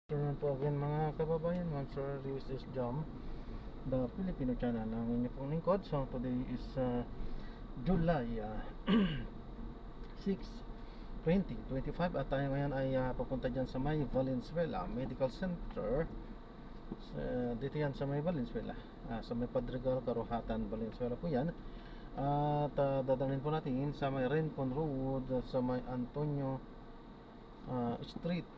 Turn po again mga kababayan, Monster Reviews is Jam, the Filipino channel ng inyo pong lingkod. So today is July 6, 2025 at tayo ngayon ay papunta dyan sa may Valenzuela Medical Center. Dito yan sa may Valenzuela, sa may Padregal, Karuhatan, Valenzuela po yan. At dadalhin po natin sa may Rincon Road, sa may Antonio Street,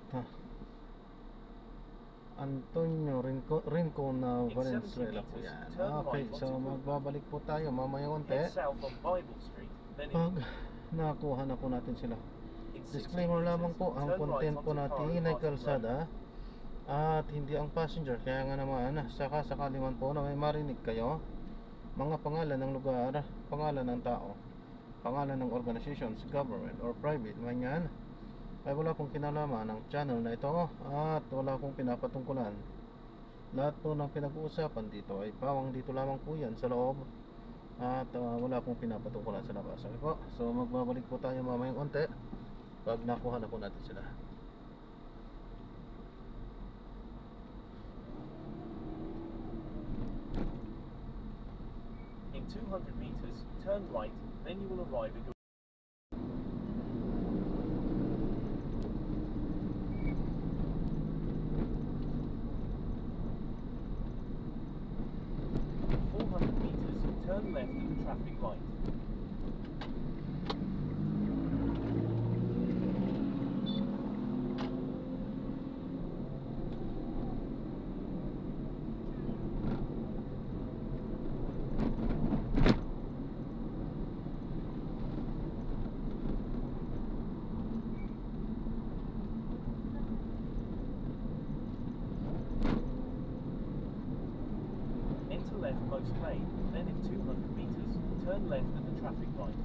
Antonio Rincon na Valenzuela po yan. Okay, so magbabalik po tayo mamaya konti pag nakuha na po natin sila. Disclaimer lamang po, ang content po natin ay kalsada at hindi ang passenger. Kaya nga naman, sakali man po na may marinig kayo mga pangalan ng lugar, pangalan ng tao, pangalan ng organizations, government or private man yan, ay wala pong kinalaman ng channel na ito at wala pong pinapatungkulan. Lahat po ng pinag-uusapan dito ay pawang dito lamang po yan sa loob at wala pong pinapatungkulan sa labas. Okay po, so magbabalik po tayo mamayang konti pag nakuha na po natin sila. In 200 meters, turn right, then you will arrive at your 400 meters, turn left at the traffic light. Enter leftmost lane, then in 200 meters, turn left at the traffic light.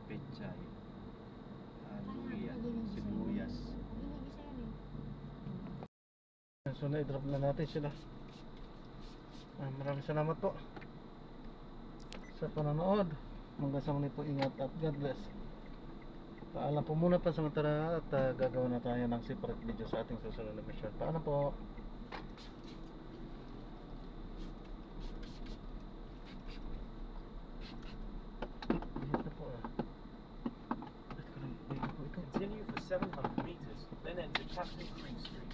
Pechay, sibuyas. So na-drop na natin sila. Maraming salamat po sa panonood. Hanggang sa muli po, ingat at God bless. Paalam po muna pa sa matara at gagawa na tayo ng separate video sa ating susunod na mission. Paalam po. Continue for 700 meters, then enter Captain Creek Street.